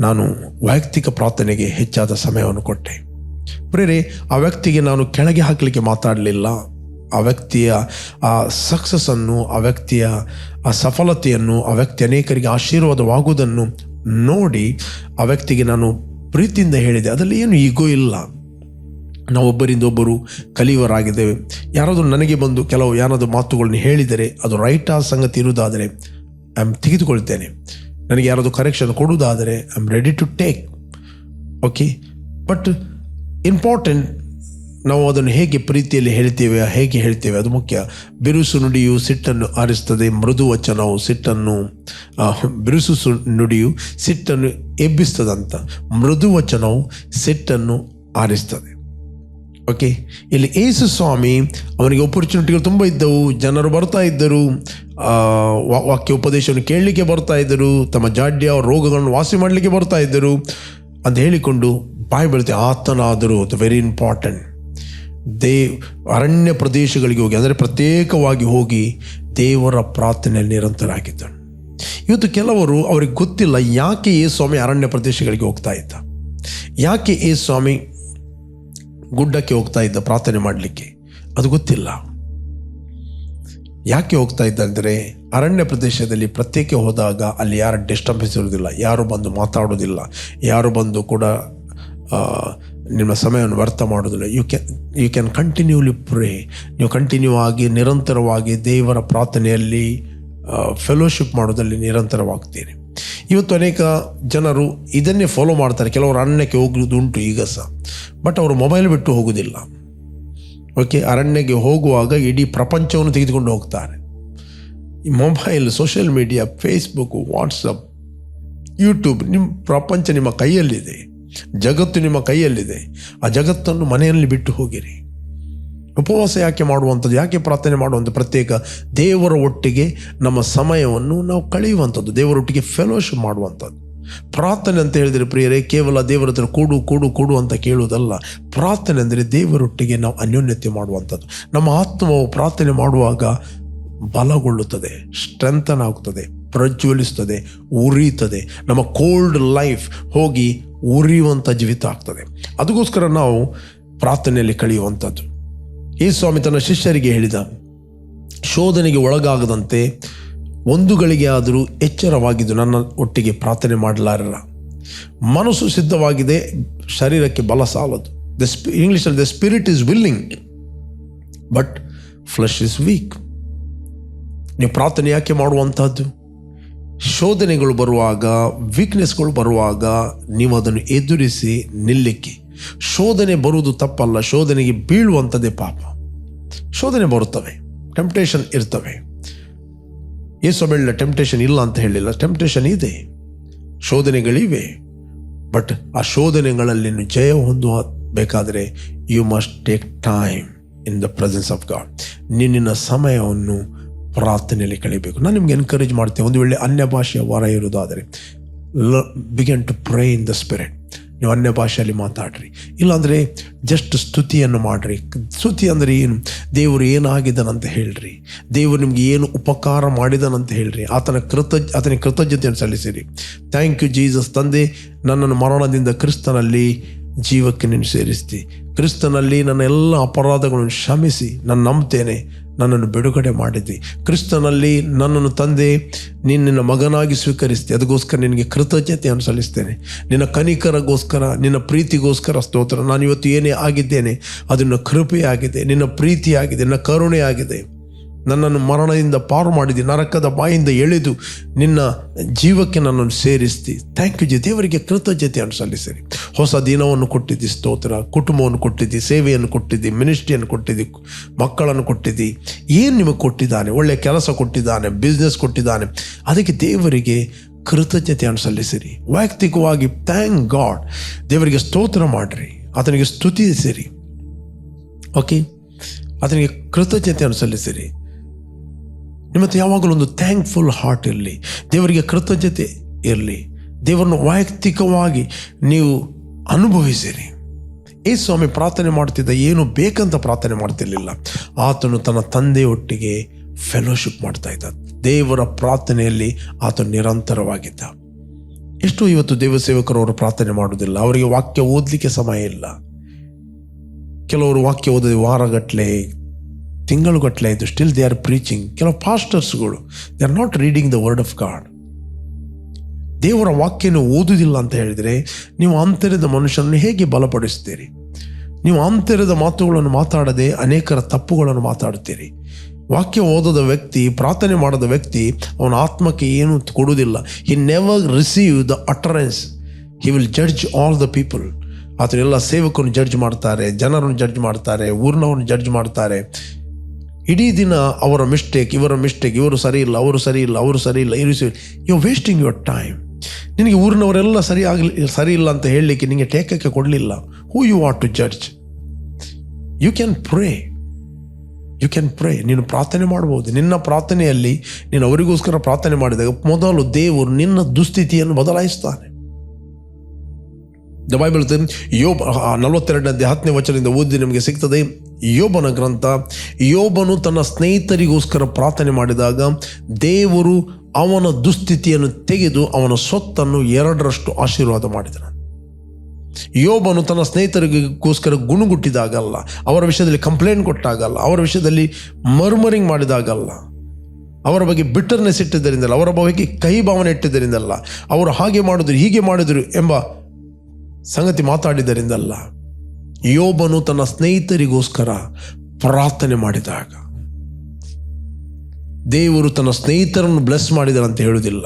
ನಾನು ವೈಯಕ್ತಿಕ ಪ್ರಾರ್ಥನೆಗೆ ಹೆಚ್ಚಾದ ಸಮಯವನ್ನು ಕೊಟ್ಟೆ. ಪ್ರೇರೆ, ಆ ವ್ಯಕ್ತಿಗೆ ನಾನು ಕೆಳಗೆ ಹಾಕಲಿಕ್ಕೆ ಮಾತಾಡಲಿಲ್ಲ. ಆ ವ್ಯಕ್ತಿಯ ಆ ಸಕ್ಸಸ್ಸನ್ನು, ಆ ವ್ಯಕ್ತಿಯ ಆ ಸಫಲತೆಯನ್ನು, ಆ ವ್ಯಕ್ತಿ ಅನೇಕರಿಗೆ ಆಶೀರ್ವಾದವಾಗುವುದನ್ನು ನೋಡಿ ಆ ವ್ಯಕ್ತಿಗೆ ನಾನು ಪ್ರೀತಿಯಿಂದ ಹೇಳಿದೆ. ಅದರಲ್ಲಿ ಏನು ಈಗೋ ಇಲ್ಲ. ನಾವೊಬ್ಬರಿಂದ ಒಬ್ಬರು ಕಲಿಯುವರಾಗಿದ್ದೇವೆ. ಯಾರಾದರೂ ನನಗೆ ಬಂದು ಯಾರಾದರೂ ಮಾತುಗಳನ್ನು ಹೇಳಿದರೆ, ಅದು ರೈಟ್ ಆ ಸಂಗತಿ ಇರುವುದಾದರೆ ಐ ಆಮ್ ತೆಗೆದುಕೊಳ್ತೇನೆ. ನನಗೆ ಯಾರಾದರೂ ಕರೆಕ್ಷನ್ ಕೊಡುವುದಾದರೆ I am ready to take. Okay, but important ನಾವು ಅದನ್ನು ಹೇಗೆ ಪ್ರೀತಿಯಲ್ಲಿ ಹೇಳ್ತೇವೆ, ಹೇಗೆ ಹೇಳ್ತೇವೆ, ಅದು ಮುಖ್ಯ. ಬಿರುಸು ನುಡಿಯು ಸಿಟ್ಟನ್ನು ಆರಿಸ್ತದೆ, ಮೃದು ವಚನವು ಬಿರುಸು ನುಡಿಯು ಸಿಟ್ಟನ್ನು ಎಬ್ಬಿಸ್ತದಂತ, ಮೃದು ವಚನವು ಸಿಟ್ಟನ್ನು ಆರಿಸ್ತದೆ. ಓಕೆ, ಇಲ್ಲಿ ಯೇಸು ಸ್ವಾಮಿ ಅವನಿಗೆ ಆಪರ್ಚುನಿಟಿಗಳು ತುಂಬ ಇದ್ದವು. ಜನರು ಬರ್ತಾ ಇದ್ದರು, ವಾಕ್ಯ ಉಪದೇಶವನ್ನು ಕೇಳಲಿಕ್ಕೆ ಬರ್ತಾ ಇದ್ದರು, ತಮ್ಮ ಜಾಡ್ಯ ರೋಗಗಳನ್ನು ವಾಸಿ ಮಾಡಲಿಕ್ಕೆ ಬರ್ತಾ ಇದ್ದರು ಅಂತ ಹೇಳಿಕೊಂಡು ಬಾಯಿ ಬೆಳಿತೆ. ಆತನಾದರೂ, ವೆರಿ ಇಂಪಾರ್ಟೆಂಟ್, ಅರಣ್ಯ ಪ್ರದೇಶಗಳಿಗೆ ಹೋಗಿ, ಅಂದರೆ ಪ್ರತ್ಯೇಕವಾಗಿ ಹೋಗಿ ದೇವರ ಪ್ರಾರ್ಥನೆಯಲ್ಲಿ ನಿರಂತರಾಗಿದ್ದನು. ಇವತ್ತು ಕೆಲವರು, ಅವ್ರಿಗೆ ಗೊತ್ತಿಲ್ಲ ಯಾಕೆ ಯೇಸು ಸ್ವಾಮಿ ಅರಣ್ಯ ಪ್ರದೇಶಗಳಿಗೆ ಹೋಗ್ತಾ ಇದ್ದ, ಯಾಕೆ ಯೇಸು ಸ್ವಾಮಿ ಗುಡ್ಡಕ್ಕೆ ಹೋಗ್ತಾ ಇದ್ದ ಪ್ರಾರ್ಥನೆ ಮಾಡಲಿಕ್ಕೆ, ಅದು ಗೊತ್ತಿಲ್ಲ. ಯಾಕೆ ಹೋಗ್ತಾ ಇದ್ದ ಅಂದರೆ, ಅರಣ್ಯ ಪ್ರದೇಶದಲ್ಲಿ ಪ್ರತ್ಯೇಕ ಹೋದಾಗ ಅಲ್ಲಿ ಯಾರ ಡಿಸ್ಟರ್ಬೆನ್ಸ್ ಇರೋದಿಲ್ಲ, ಯಾರು ಬಂದು ಮಾತಾಡೋದಿಲ್ಲ, ಯಾರು ಬಂದು ಕೂಡ ನಿಮ್ಮ ಸಮಯವನ್ನು ವ್ಯರ್ಥ ಮಾಡೋದಿಲ್ಲ. You can continuously pray. ನೀವು ಕಂಟಿನ್ಯೂ ಆಗಿ ನಿರಂತರವಾಗಿ ದೇವರ ಪ್ರಾರ್ಥನೆಯಲ್ಲಿ ಫೆಲೋಶಿಪ್ ಮಾಡೋದಲ್ಲಿ ನಿರಂತರವಾಗ್ತೀರಿ. ಇವತ್ತು ಅನೇಕ ಜನರು ಇದನ್ನೇ ಫಾಲೋ ಮಾಡ್ತಾರೆ. ಕೆಲವರು ಅರಣ್ಯಕ್ಕೆ ಹೋಗುವುದುಂಟು ಈಗ ಸಹ, ಬಟ್ ಅವರು ಮೊಬೈಲ್ ಬಿಟ್ಟು ಹೋಗುವುದಿಲ್ಲ. ಓಕೆ, ಅರಣ್ಯಕ್ಕೆ ಹೋಗುವಾಗ ಇಡೀ ಪ್ರಪಂಚವನ್ನು ತೆಗೆದುಕೊಂಡು ಹೋಗ್ತಾರೆ. ಈ mobile, social media, Facebook, WhatsApp, YouTube, ನಿಮ್ಮ ಪ್ರಪಂಚ ನಿಮ್ಮ ಕೈಯಲ್ಲಿದೆ, ಜಗತ್ತು ನಿಮ್ಮ ಕೈಯಲ್ಲಿದೆ. ಆ ಜಗತ್ತನ್ನು ಮನೆಯಲ್ಲಿ ಬಿಟ್ಟು ಹೋಗಿರಿ. ಉಪವಾಸ ಯಾಕೆ ಮಾಡುವಂಥದ್ದು, ಯಾಕೆ ಪ್ರಾರ್ಥನೆ ಮಾಡುವಂಥ, ಪ್ರತ್ಯೇಕ ದೇವರ ಒಟ್ಟಿಗೆ ನಮ್ಮ ಸಮಯವನ್ನು ನಾವು ಕಳೆಯುವಂಥದ್ದು, ದೇವರೊಟ್ಟಿಗೆ ಫೆಲೋಶಿಪ್ ಮಾಡುವಂಥದ್ದು. ಪ್ರಾರ್ಥನೆ ಅಂತ ಹೇಳಿದರೆ ಪ್ರಿಯರೇ, ಕೇವಲ ದೇವರ ಹತ್ರ ಕೂಡು ಅಂತ ಕೇಳುವುದಲ್ಲ. ಪ್ರಾರ್ಥನೆ ಅಂದರೆ ದೇವರೊಟ್ಟಿಗೆ ನಾವು ಅನ್ಯೋನ್ಯತೆ ಮಾಡುವಂಥದ್ದು. ನಮ್ಮ ಆತ್ಮವು ಪ್ರಾರ್ಥನೆ ಮಾಡುವಾಗ ಬಲಗೊಳ್ಳುತ್ತದೆ, ಸ್ಟ್ರೆಂಥನ್ ಆಗುತ್ತದೆ, ಪ್ರಜ್ವಲಿಸ್ತದೆ, ಉರಿಯುತ್ತದೆ. ನಮ್ಮ ಕೋಲ್ಡ್ ಲೈಫ್ ಹೋಗಿ ಉರಿಯುವಂಥ ಜೀವಿತ ಆಗ್ತದೆ. ಅದಕ್ಕೋಸ್ಕರ ನಾವು ಪ್ರಾರ್ಥನೆಯಲ್ಲಿ ಕಳೆಯುವಂಥದ್ದು. ಯೇಸು ಸ್ವಾಮಿ ತನ್ನ ಶಿಷ್ಯರಿಗೆ ಹೇಳಿದ, ಶೋಧನೆಗೆ ಒಳಗಾಗದಂತೆ ಒಂದು ಗಳಿಗೆ ಆದರೂ ಎಚ್ಚರವಾಗಿದ್ದು ನನ್ನ ಒಟ್ಟಿಗೆ ಪ್ರಾರ್ಥನೆ ಮಾಡಲಾರರ. ಮನಸ್ಸು ಸಿದ್ಧವಾಗಿದೆ, ಶರೀರಕ್ಕೆ ಬಲ ಸಾಲದು. ಇಂಗ್ಲೀಷಲ್ಲಿ the spirit is willing but flesh is weak. ನೀವು ಪ್ರಾರ್ಥನೆ ಯಾಕೆ ಮಾಡುವಂಥದ್ದು? ಶೋಧನೆಗಳು ಬರುವಾಗ, ವೀಕ್ನೆಸ್ಗಳು ಬರುವಾಗ ನೀವು ಅದನ್ನು ಎದುರಿಸಿ ನಿಲ್ಲಿಕ್ಕೆ. ಶೋಧನೆ ಬರುವುದು ತಪ್ಪಲ್ಲ, ಶೋಧನೆಗೆ ಬೀಳುವಂಥದ್ದೇ ಪಾಪ. ಶೋಧನೆ ಬರುತ್ತವೆ, ಟೆಂಪ್ಟೇಷನ್ ಇರ್ತವೆ. ಯೇಸು ಹೇಳಿದ ಟೆಂಪ್ಟೇಷನ್ ಇಲ್ಲ ಅಂತ ಹೇಳಿಲ್ಲ, ಟೆಂಪ್ಟೇಷನ್ ಇದೆ, ಶೋಧನೆಗಳಿವೆ. ಬಟ್ ಆ ಶೋಧನೆಗಳಲ್ಲಿ ಜಯ ಹೊಂದಬೇಕಾದರೆ you must take time in the presence of God. ನಿನ್ನ ಸಮಯವನ್ನು ಪ್ರಾರ್ಥನೆಯಲ್ಲಿ ಕಳಿಬೇಕು. ನಾನು ನಿಮ್ಗೆ ಎನ್ಕರೇಜ್ ಮಾಡ್ತೇನೆ, ಒಂದು ವೇಳೆ ಅನ್ಯ ಭಾಷೆಯ ವರ ಇರುವುದಾದರೆ begin to pray in the spirit. ನೀವು ಅನ್ಯ ಭಾಷೆಯಲ್ಲಿ ಮಾತಾಡ್ರಿ, ಇಲ್ಲಾಂದರೆ ಜಸ್ಟ್ ಸ್ತುತಿಯನ್ನು ಮಾಡಿರಿ. ಸ್ತುತಿ ಅಂದರೆ ಏನು? ದೇವರು ಏನಾಗಿದ್ದಾನಂತ ಹೇಳ್ರಿ, ದೇವರು ನಿಮ್ಗೆ ಏನು ಉಪಕಾರ ಮಾಡಿದಾನಂತ ಹೇಳ್ರಿ, ಆತನಿಗೆ ಕೃತಜ್ಞತೆಯನ್ನು ಸಲ್ಲಿಸಿರಿ. ಥ್ಯಾಂಕ್ ಯು ಜೀಸಸ್, ತಂದೆ ನನ್ನನ್ನು ಮರಣದಿಂದ ಕ್ರಿಸ್ತನಲ್ಲಿ ಜೀವಕ್ಕೆ ನೀನು ಸೇರಿಸ್ತಿ, ಕ್ರಿಸ್ತನಲ್ಲಿ ನನ್ನ ಎಲ್ಲ ಅಪರಾಧಗಳನ್ನು ಕ್ಷಮಿಸಿ, ನಾನು ನಂಬ್ತೇನೆ, ನನ್ನನ್ನು ಬಿಡುಗಡೆ ಮಾಡಿದ್ದಿ, ಕ್ರಿಸ್ತನಲ್ಲಿ ನನ್ನನ್ನು ತಂದೆ ನಿನ್ನ ಮಗನಾಗಿ ಸ್ವೀಕರಿಸ್ತಿ, ಅದಕ್ಕೋಸ್ಕರ ನಿನಗೆ ಕೃತಜ್ಞತೆಯನ್ನು ಸಲ್ಲಿಸ್ತೇನೆ. ನಿನ್ನ ಕನಿಕರಗೋಸ್ಕರ, ನಿನ್ನ ಪ್ರೀತಿಗೋಸ್ಕರ ಸ್ತೋತ್ರ. ನಾನು ಇವತ್ತು ಏನೇ ಆಗಿದ್ದೇನೆ ಅದು ನಿನ್ನ ಕೃಪೆಯಾಗಿದೆ, ನಿನ್ನ ಪ್ರೀತಿಯಾಗಿದೆ, ನಿನ್ನ ಕರುಣೆ ಆಗಿದೆ. ನನ್ನನ್ನು ಮರಣದಿಂದ ಪಾರು ಮಾಡಿದಿ, ನರಕದ ಬಾಯಿಂದ ಎಳೆದು ನಿನ್ನ ಜೀವಕ್ಕೆ ನನ್ನನ್ನು ಸೇರಿಸ್ತಿ. Thank U G. ದೇವರಿಗೆ ಕೃತಜ್ಞತೆಯನ್ನು ಸಲ್ಲಿಸಿರಿ. ಹೊಸ ದಿನವನ್ನು ಕೊಟ್ಟಿದ್ದಿ, ಸ್ತೋತ್ರ. ಕುಟುಂಬವನ್ನು ಕೊಟ್ಟಿದ್ದಿ, ಸೇವೆಯನ್ನು ಕೊಟ್ಟಿದ್ದಿ, ಮಿನಿಸ್ಟ್ರಿಯನ್ನು ಕೊಟ್ಟಿದ್ದಿ, ಮಕ್ಕಳನ್ನು ಕೊಟ್ಟಿದ್ದಿ. ಏನು ನಿಮಗೆ ಕೊಟ್ಟಿದ್ದಾನೆ? ಒಳ್ಳೆಯ ಕೆಲಸ ಕೊಟ್ಟಿದ್ದಾನೆ, ಬಿಸ್ನೆಸ್ ಕೊಟ್ಟಿದ್ದಾನೆ. ಅದಕ್ಕೆ ದೇವರಿಗೆ ಕೃತಜ್ಞತೆಯನ್ನು ಸಲ್ಲಿಸಿರಿ. ವೈಯಕ್ತಿಕವಾಗಿ ಥ್ಯಾಂಕ್ ಗಾಡ್, ದೇವರಿಗೆ ಸ್ತೋತ್ರ ಮಾಡಿರಿ, ಆತನಿಗೆ ಸ್ತುತಿಸಿರಿ. ಓಕೆ, ಆತನಿಗೆ ಕೃತಜ್ಞತೆಯನ್ನು ಸಲ್ಲಿಸಿರಿ. ನಿಮ್ಮ ಹತ್ರ ಯಾವಾಗಲೂ ಒಂದು ಥ್ಯಾಂಕ್ಫುಲ್ ಹಾರ್ಟ್ ಇರಲಿ, ದೇವರಿಗೆ ಕೃತಜ್ಞತೆ ಇರಲಿ. ದೇವರನ್ನು ವೈಯಕ್ತಿಕವಾಗಿ ನೀವು ಅನುಭವಿಸಿರಿ. ಯೇಸು ಸ್ವಾಮಿ ಪ್ರಾರ್ಥನೆ ಮಾಡ್ತಿದ್ದ, ಏನು ಬೇಕಂತ ಪ್ರಾರ್ಥನೆ ಮಾಡ್ತಿರ್ಲಿಲ್ಲ. ಆತನು ತನ್ನ ತಂದೆಯೊಟ್ಟಿಗೆ ಫೆಲೋಶಿಪ್ ಮಾಡ್ತಾ ಇದ್ದ. ದೇವರ ಪ್ರಾರ್ಥನೆಯಲ್ಲಿ ಆತನು ನಿರಂತರವಾಗಿದ್ದ. ಎಷ್ಟು ಇವತ್ತು ದೇವ ಸೇವಕರು ಅವರು ಪ್ರಾರ್ಥನೆ ಮಾಡೋದಿಲ್ಲ, ಅವರಿಗೆ ವಾಕ್ಯ ಓದಲಿಕ್ಕೆ ಸಮಯ ಇಲ್ಲ. ಕೆಲವರು ವಾಕ್ಯ ಓದೋದು ವಾರಗಟ್ಟಲೆ, ತಿಂಗಳುಗಟ್ಟಲೆ ಆಯಿತು, ಸ್ಟಿಲ್ ದೇ ಆರ್ ಪ್ರೀಚಿಂಗ್. ಕೆಲವು ಪಾಸ್ಟರ್ಸ್ಗಳು they are not reading the word of God. ದೇವರ ವಾಕ್ಯನ ಓದುವುದಿಲ್ಲ ಅಂತ ಹೇಳಿದರೆ ನೀವು ಆಂತರ್ಯದ ಮನುಷ್ಯನನ್ನು ಹೇಗೆ ಬಲಪಡಿಸ್ತೀರಿ? ನೀವು ಆಂತರ್ಯದ ಮಾತುಗಳನ್ನು ಮಾತಾಡದೆ ಅನೇಕರ ತಪ್ಪುಗಳನ್ನು ಮಾತಾಡುತ್ತೀರಿ. ವಾಕ್ಯ ಓದದ ವ್ಯಕ್ತಿ, ಪ್ರಾರ್ಥನೆ ಮಾಡದ ವ್ಯಕ್ತಿ, ಅವನ ಆತ್ಮಕ್ಕೆ ಏನು ಕೊಡುವುದಿಲ್ಲ. He never receive the utterance. He will judge all the people. ಆತನೆಲ್ಲ ಸೇವಕರನ್ನು ಜಡ್ಜ್ ಮಾಡ್ತಾರೆ, ಜನರನ್ನು ಜಡ್ಜ್ ಮಾಡ್ತಾರೆ, ಊರಿನವ್ರನ್ನ ಜಡ್ಜ್ ಮಾಡ್ತಾರೆ. ಇಡೀ ದಿನ ಅವರ ಮಿಸ್ಟೇಕ್, ಇವರ ಮಿಸ್ಟೇಕ್, ಇವರು ಸರಿ ಇಲ್ಲ, ಅವರು ಸರಿ ಇಲ್ಲ, ಅವರು ಸರಿ ಇಲ್ಲ, ಯು ವೇಸ್ಟಿಂಗ್ ಯುವರ್ ಟೈಮ್. ನಿನಗೆ ಊರಿನವರೆಲ್ಲ ಸರಿ ಇಲ್ಲ ಅಂತ ಹೇಳಲಿಕ್ಕೆ ನಿನಗೆ ಟೇಕಕ್ಕೆ ಕೊಡಲಿಲ್ಲ. Who you want to judge? You can pray. ನೀನು ಪ್ರಾರ್ಥನೆ ಮಾಡ್ಬೋದು. ನಿನ್ನ ಪ್ರಾರ್ಥನೆಯಲ್ಲಿ ನೀನು ಅವರಿಗೋಸ್ಕರ ಪ್ರಾರ್ಥನೆ ಮಾಡಿದಾಗ ಮೊದಲು ದೇವರು ನಿನ್ನ ದುಸ್ಥಿತಿಯನ್ನು ಬದಲಾಯಿಸ್ತಾನೆ. ದ ಬೈಬಲ್ ಯೋಬ 42ನೇ ವಚನದಿಂದ ಓದಿ ನಿಮಗೆ ಸಿಗ್ತದೆ. ಯೋಬನ ಗ್ರಂಥ. ಯೋಬನು ತನ್ನ ಸ್ನೇಹಿತರಿಗೋಸ್ಕರ ಪ್ರಾರ್ಥನೆ ಮಾಡಿದಾಗ ದೇವರು ಅವನ ದುಸ್ಥಿತಿಯನ್ನು ತೆಗೆದು ಅವನ ಸ್ವತ್ತನ್ನು 2ರಷ್ಟು ಆಶೀರ್ವಾದ ಮಾಡಿದನು. ಯೋಬನು ತನ್ನ ಸ್ನೇಹಿತರಿಗೋಸ್ಕರ ಗುಣಗುಟ್ಟಿದಾಗಲ್ಲ, ಅವರ ವಿಷಯದಲ್ಲಿ ಕಂಪ್ಲೇಂಟ್ ಕೊಟ್ಟಾಗಲ್ಲ, ಅವರ ವಿಷಯದಲ್ಲಿ ಮರ್ಮರಿಂಗ್ ಮಾಡಿದಾಗಲ್ಲ, ಅವರ ಬಗ್ಗೆ ಬಿಟ್ಟರ್ನೆಸ್ ಇಟ್ಟಿದ್ದರಿಂದಲ್ಲ, ಅವರ ಬಗ್ಗೆ ಕಹಿ ಭಾವನೆ ಇಟ್ಟಿದ್ದರಿಂದಲ್ಲ, ಅವರು ಹಾಗೆ ಮಾಡಿದ್ರು ಹೀಗೆ ಮಾಡಿದರು ಎಂಬ ಸಂಗತಿ ಮಾತಾಡಿದ್ದರಿಂದಲ್ಲ. ಯೋಬನು ತನ್ನ ಸ್ನೇಹಿತರಿಗೋಸ್ಕರ ಪ್ರಾರ್ಥನೆ ಮಾಡಿದಾಗ ದೇವರು ತನ್ನ ಸ್ನೇಹಿತರನ್ನು ಬ್ಲೆಸ್ ಮಾಡಿದರಂತ ಹೇಳುವುದಿಲ್ಲ.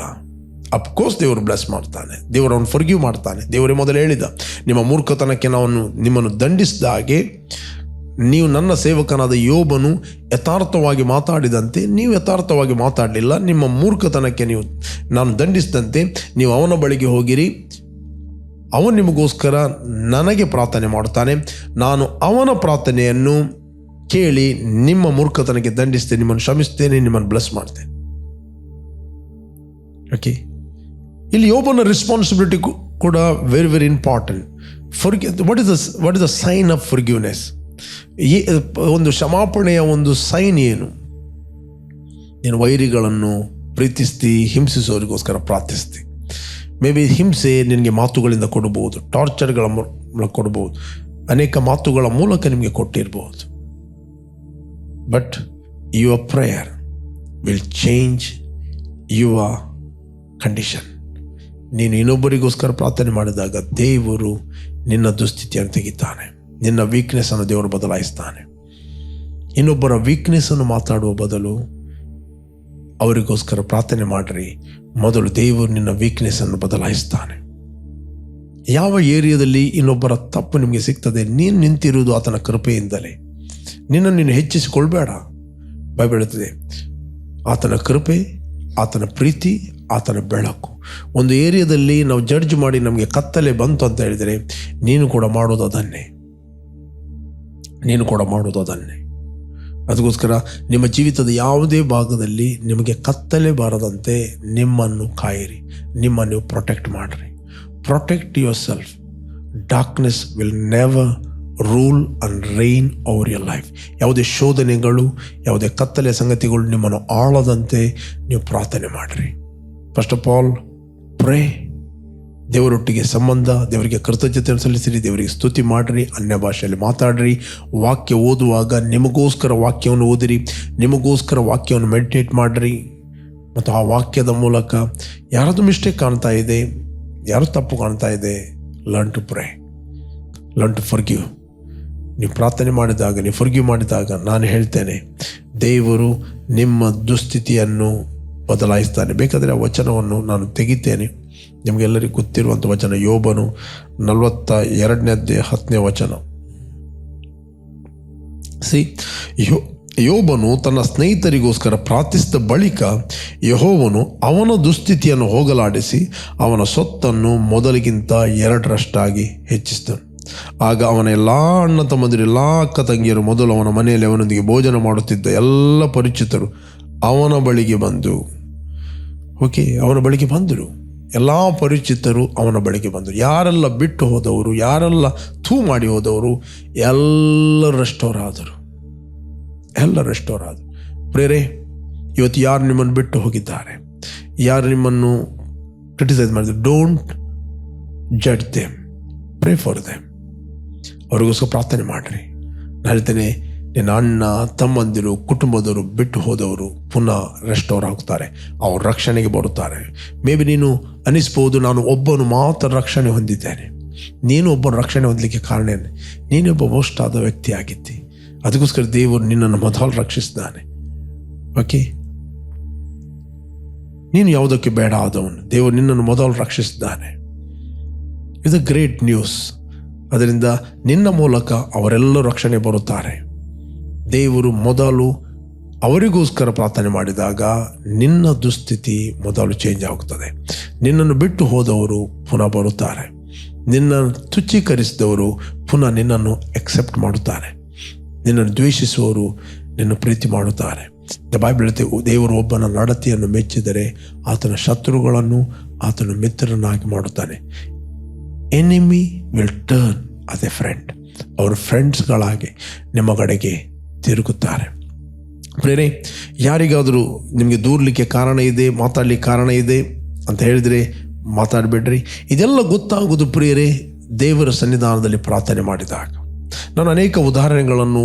ಅಫ್ಕೋರ್ಸ್ ದೇವರು ಬ್ಲೆಸ್ ಮಾಡ್ತಾನೆ, ದೇವರು ಅವನು ಫರ್ಗಿವ್ ಮಾಡ್ತಾನೆ. ದೇವರೇ ಮೊದಲು ಹೇಳಿದ, ನಿಮ್ಮ ಮೂರ್ಖತನಕ್ಕೆ ನಾನು ನಿಮ್ಮನ್ನು ದಂಡಿಸಿದ ಹಾಗೆ ನೀವು ನನ್ನ ಸೇವಕನಾದ ಯೋಬನು ಯಥಾರ್ಥವಾಗಿ ಮಾತಾಡಿದಂತೆ ನೀವು ಯಥಾರ್ಥವಾಗಿ ಮಾತಾಡಲಿಲ್ಲ. ನಿಮ್ಮ ಮೂರ್ಖತನಕ್ಕೆ ನಾನು ದಂಡಿಸಿದಂತೆ ನೀವು ಅವನ ಬಳಿಗೆ ಹೋಗಿರಿ. ಅವನು ನಿಮಗೋಸ್ಕರ ನನಗೆ ಪ್ರಾರ್ಥನೆ ಮಾಡುತ್ತಾನೆ. ನಾನು ಅವನ ಪ್ರಾರ್ಥನೆಯನ್ನು ಕೇಳಿ ನಿಮ್ಮ ಮೂರ್ಖತನಕ್ಕೆ ದಂಡಿಸ್ತೇನೆ, ನಿಮ್ಮನ್ನು ಕ್ಷಮಿಸ್ತೇನೆ, ನಿಮ್ಮನ್ನು ಬ್ಲೆಸ್ ಮಾಡ್ತೇನೆ. ಓಕೆ, ಇಲ್ಲಿ ಯೋಬನ ರೆಸ್ಪಾನ್ಸಿಬಿಲಿಟಿ ಕೂಡ very very important. What is the sign of forgiveness? ಒಂದು ಕ್ಷಮಾಪಣೆಯ ಒಂದು ಸೈನ್ ಏನು? ನೀನು ವೈರಿಗಳನ್ನು ಪ್ರೀತಿಸ್ತಿ, ಹಿಂಸಿಸೋರಿಗೋಸ್ಕರ ಪ್ರಾರ್ಥಿಸ್ತಿ. ಮೇ ಬಿ ಹಿಂಸೆ ನಿನಗೆ ಮಾತುಗಳಿಂದ ಕೊಡಬಹುದು, ಟಾರ್ಚರ್ಗಳ ಮೂಲಕ ಕೊಡಬಹುದು, ಅನೇಕ ಮಾತುಗಳ ಮೂಲಕ ನಿಮಗೆ ಕೊಟ್ಟಿರ್ಬೋದು. But your prayer will change your condition. ನೀನು ಇನ್ನೊಬ್ಬರಿಗೋಸ್ಕರ ಪ್ರಾರ್ಥನೆ ಮಾಡಿದಾಗ ದೇವರು ನಿನ್ನ ದುಸ್ಥಿತಿಯನ್ನು ತೆಗಿತಾನೆ, ನಿನ್ನ ವೀಕ್ನೆಸ್ಸನ್ನು ದೇವರು ಬದಲಾಯಿಸ್ತಾನೆ. ಇನ್ನೊಬ್ಬರ ವೀಕ್ನೆಸ್ಸನ್ನು ಮಾತಾಡುವ ಬದಲು ಅವರಿಗೋಸ್ಕರ ಪ್ರಾರ್ಥನೆ ಮಾಡಿರಿ. ಮೊದಲು ದೇವರು ನಿನ್ನ ವೀಕ್ನೆಸ್ಸನ್ನು ಬದಲಾಯಿಸ್ತಾನೆ. ಯಾವ ಏರಿಯಾದಲ್ಲಿ ಇನ್ನೊಬ್ಬರ ತಪ್ಪು ನಿಮಗೆ ಸಿಗ್ತದೆ, ನೀನು ನಿಂತಿರುವುದು ಆತನ ಕೃಪೆಯಿಂದಲೇ. ನೀನು ಹೆಚ್ಚಿಸಿಕೊಳ್ಬೇಡ. ಬೈಬಲ್ ಹೇಳುತ್ತದೆ, ಆತನ ಕೃಪೆ, ಆತನ ಪ್ರೀತಿ, ಆತನ ಬೆಳಕು. ಒಂದು ಏರಿಯಾದಲ್ಲಿ ನಾವು ಜಡ್ಜ್ ಮಾಡಿ ನಮಗೆ ಕತ್ತಲೆ ಬಂತು ಅಂತ ಹೇಳಿದರೆ ನೀನು ಕೂಡ ಮಾಡೋದು ಅದನ್ನೇ. ಅದಕ್ಕೋಸ್ಕರ ನಿಮ್ಮ ಜೀವಿತದ ಯಾವುದೇ ಭಾಗದಲ್ಲಿ ನಿಮಗೆ ಕತ್ತಲೆ ಬಾರದಂತೆ ನಿಮ್ಮನ್ನು ಕಾಯಿರಿ, ನಿಮ್ಮನ್ನು ನೀವು ಪ್ರೊಟೆಕ್ಟ್ ಮಾಡಿರಿ. Protect your self. Darkness will never rule and rain over your life. ಯಾವುದೇ ಶೋಧನೆಗಳು, ಯಾವುದೇ ಕತ್ತಲೆಯ ಸಂಗತಿಗಳು ನಿಮ್ಮನ್ನು ಆಳದಂತೆ ನೀವು ಪ್ರಾರ್ಥನೆ ಮಾಡಿರಿ. First of all pray. ದೇವರೊಟ್ಟಿಗೆ ಸಂಬಂಧ, ದೇವರಿಗೆ ಕೃತಜ್ಞತೆಯನ್ನು ಸಲ್ಲಿಸಿರಿ, ದೇವರಿಗೆ ಸ್ತುತಿ ಮಾಡಿರಿ, ಅನ್ಯ ಭಾಷೆಯಲ್ಲಿ ಮಾತಾಡ್ರಿ. ವಾಕ್ಯ ಓದುವಾಗ ನಿಮಗೋಸ್ಕರ ವಾಕ್ಯವನ್ನು ಓದಿರಿ, ನಿಮಗೋಸ್ಕರ ವಾಕ್ಯವನ್ನು ಮೆಡಿಟೇಟ್ ಮಾಡಿರಿ. ಮತ್ತು ಆ ವಾಕ್ಯದ ಮೂಲಕ ಯಾರದು ಮಿಸ್ಟೇಕ್ ಕಾಣ್ತಾ ಇದೆ, ಯಾರು ತಪ್ಪು ಕಾಣ್ತಾ ಇದೆ, learn to pray, learn to forgive. ನೀವು ಪ್ರಾರ್ಥನೆ ಮಾಡಿದಾಗ, ನೀವು ಫರ್ಗಿವ್ ಮಾಡಿದಾಗ ನಾನು ಹೇಳ್ತೇನೆ, ದೇವರು ನಿಮ್ಮ ದುಸ್ಥಿತಿಯನ್ನು ಬದಲಾಯಿಸ್ತಾನೆ. ಬೇಕಾದರೆ ಆ ವಚನವನ್ನು ನಾನು ತೆಗಿತೇನೆ. ನಿಮಗೆಲ್ಲರಿಗೂ ಗೊತ್ತಿರುವಂಥ ವಚನ, ಯೋಬನು 42 ವಚನ. ಯೋಬನು ತನ್ನ ಸ್ನೇಹಿತರಿಗೋಸ್ಕರ ಪ್ರಾರ್ಥಿಸಿದ ಬಳಿಕ ಯೆಹೋವನು ಅವನ ದುಸ್ಥಿತಿಯನ್ನು ಹೋಗಲಾಡಿಸಿ ಅವನ ಸೊತ್ತನ್ನು ಮೊದಲಿಗಿಂತ 2 ಹೆಚ್ಚಿಸಿದನು. ಆಗ ಅವನ ಎಲ್ಲ ಅಣ್ಣ ತಮ್ಮಂದಿರು, ಎಲ್ಲ ಅಕ್ಕ ತಂಗಿಯರು, ಮೊದಲು ಅವನ ಮನೆಯಲ್ಲಿ ಅವನೊಂದಿಗೆ ಭೋಜನ ಮಾಡುತ್ತಿದ್ದ ಎಲ್ಲ ಪರಿಚಿತರು ಅವನ ಬಳಿಗೆ ಬಂದರು. ಎಲ್ಲ ಪರಿಚಿತರು ಅವನ ಬಳಿಗೆ ಬಂದರು. ಯಾರೆಲ್ಲ ಬಿಟ್ಟು ಹೋದವರು, ಯಾರೆಲ್ಲ ಮಾಡಿ ಹೋದವರು ಎಲ್ಲ ರೆಸ್ಟೋರ್ ಆದರು. ಪ್ರೇರೆ, ಇವತ್ತು ಯಾರು ನಿಮ್ಮನ್ನು ಬಿಟ್ಟು ಹೋಗಿದ್ದಾರೆ, ಯಾರು ನಿಮ್ಮನ್ನು ಕ್ರಿಟಿಸೈಸ್ ಮಾಡಿದ್ರು, don't judge them, pray for them. ಅವ್ರಿಗೋಸ್ಕರ ಪ್ರಾರ್ಥನೆ ಮಾಡಿರಿ. ನಾನು ಹೇಳ್ತೇನೆ, ನಿನ್ನ ಅಣ್ಣ ತಮ್ಮಂದಿರು, ಕುಟುಂಬದವರು ಬಿಟ್ಟು ಹೋದವರು ಪುನಃ ರೆಸ್ಟೋರ್ ಆಗ್ತಾರೆ, ಅವ್ರ ರಕ್ಷಣೆಗೆ ಬರುತ್ತಾರೆ. ಮೇ ಬಿ ನೀನು ಅನಿಸ್ಬೋದು, ನಾನು ಒಬ್ಬನು ಮಾತ್ರ ರಕ್ಷಣೆ ಹೊಂದಿದ್ದೇನೆ. ನೀನು ಒಬ್ಬನ ರಕ್ಷಣೆ ಹೊಂದಲಿಕ್ಕೆ ಕಾರಣ ಏನು? ನೀನೊಬ್ಬ ವರ್ಸ್ಟ್ ಆದ ವ್ಯಕ್ತಿ ಆಗಿದ್ದಿ. ಅದಕ್ಕೋಸ್ಕರ ದೇವರು ನಿನ್ನನ್ನು ಮೊದಲು ರಕ್ಷಿಸಿದ್ದಾನೆ. ನೀನು ಯಾವುದಕ್ಕೆ ಬೇಡ ಆದವನು, ದೇವರು ನಿನ್ನನ್ನು ಮೊದಲು ರಕ್ಷಿಸಿದ್ದಾನೆ. ಇದು ಗ್ರೇಟ್ ನ್ಯೂಸ್. ಅದರಿಂದ ನಿನ್ನ ಮೂಲಕ ಅವರೆಲ್ಲರೂ ರಕ್ಷಣೆ ಬರುತ್ತಾರೆ. ದೇವರು ಮೊದಲು ಅವರಿಗೋಸ್ಕರ ಪ್ರಾರ್ಥನೆ ಮಾಡಿದಾಗ ನಿನ್ನ ದುಸ್ಥಿತಿ ಮೊದಲು ಚೇಂಜ್ ಆಗುತ್ತದೆ. ನಿನ್ನನ್ನು ಬಿಟ್ಟು ಹೋದವರು ಪುನಃ ಬರುತ್ತಾರೆ. ನಿನ್ನನ್ನು ತುಚ್ಛೀಕರಿಸಿದವರು ಪುನಃ ನಿನ್ನನ್ನು ಎಕ್ಸೆಪ್ಟ್ ಮಾಡುತ್ತಾರೆ. ನಿನ್ನನ್ನು ದ್ವೇಷಿಸುವವರು ನಿನ್ನ ಪ್ರೀತಿ ಮಾಡುತ್ತಾರೆ. ಬೈಬಲ್ ಹೇಳುತ್ತೆ, ದೇವರು ಒಬ್ಬನ ನಡತೆಯನ್ನು ಮೆಚ್ಚಿದರೆ ಆತನ ಶತ್ರುಗಳನ್ನು ಆತನ ಮಿತ್ರರನ್ನಾಗಿ ಮಾಡುತ್ತಾನೆ. Enemy will turn as A friend. ಅವರು ಫ್ರೆಂಡ್ಸ್ಗಳಾಗಿ ನಿಮ್ಮ ಕಡೆಗೆ ತಿರುಗುತ್ತಾರೆ. ಪ್ರೇರೆ, ಯಾರಿಗಾದರೂ ನಿಮಗೆ ದೂರಲಿಕ್ಕೆ ಕಾರಣ ಇದೆ, ಮಾತಾಡಲಿಕ್ಕೆ ಕಾರಣ ಇದೆ ಅಂತ ಹೇಳಿದರೆ ಮಾತಾಡಬೇಡ್ರಿ. ಇದೆಲ್ಲ ಗೊತ್ತಾಗೋದು ಪ್ರಿಯರೇ ದೇವರ ಸನ್ನಿಧಾನದಲ್ಲಿ ಪ್ರಾರ್ಥನೆ ಮಾಡಿದಾಗ. ನಾನು ಅನೇಕ ಉದಾಹರಣೆಗಳನ್ನು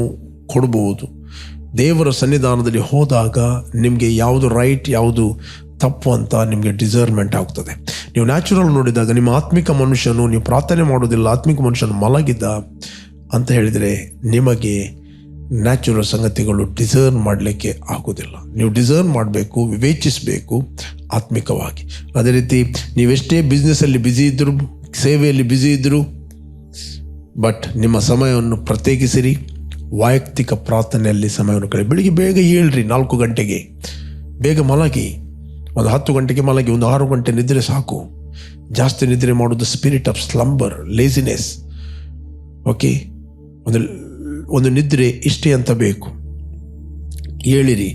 ಕೊಡಬಹುದು. ದೇವರ ಸನ್ನಿಧಾನದಲ್ಲಿ ಹೋದಾಗ ನಿಮಗೆ ಯಾವುದು ರೈಟ್, ಯಾವುದು ತಪ್ಪು ಅಂತ ನಿಮಗೆ ಡಿಸರ್ನ್ಮೆಂಟ್ ಆಗ್ತದೆ. ನೀವು ನ್ಯಾಚುರಲ್ ನೋಡಿದಾಗ ನಿಮ್ಮ ಆತ್ಮಿಕ ಮನುಷ್ಯನು, ನೀವು ಪ್ರಾರ್ಥನೆ ಮಾಡೋದಿಲ್ಲ, ಆತ್ಮಿಕ ಮನುಷ್ಯನು ಮಲಗಿದ್ದ ಅಂತ ಹೇಳಿದರೆ ನಿಮಗೆ ನ್ಯಾಚುರಲ್ ಸಂಗತಿಗಳು ಡಿಸರ್ನ್ ಮಾಡಲಿಕ್ಕೆ ಆಗೋದಿಲ್ಲ. ನೀವು ಡಿಸರ್ನ್ ಮಾಡಬೇಕು, ವಿವೇಚಿಸಬೇಕು ಆತ್ಮಿಕವಾಗಿ. ಅದೇ ರೀತಿ ನೀವೆಷ್ಟೇ ಬಿಸ್ನೆಸ್ಸಲ್ಲಿ ಬ್ಯುಸಿ ಇದ್ದರು, ಸೇವೆಯಲ್ಲಿ ಬ್ಯುಸಿ ಇದ್ದರು, ಬಟ್ ನಿಮ್ಮ ಸಮಯವನ್ನು ಪ್ರತ್ಯೇಕಿಸಿರಿ. ವೈಯಕ್ತಿಕ ಪ್ರಾರ್ಥನೆಯಲ್ಲಿ ಸಮಯವನ್ನು ಕಳೆಯಿರಿ. ಬೆಳಿಗ್ಗೆ ಬೇಗ ಏಳ್ರಿ, 4 ಗಂಟೆಗೆ ಬೇಗ ಮಲಗಿ. ಒಂದು 10 ಗಂಟೆಗೆ ಮಲಗಿ, ಒಂದು 6 ಗಂಟೆ ನಿದ್ರೆ ಸಾಕು. ಜಾಸ್ತಿ ನಿದ್ರೆ ಮಾಡೋದು ಸ್ಪಿರಿಟ್ ಆಫ್ ಸ್ಲಂಬರ್, ಲೇಸಿನೆಸ್. ಒಂದು ನಿದ್ರೆ ಇಷ್ಟೇ ಅಂತ ಬೇಕು. ಹೇಳಿರಿ,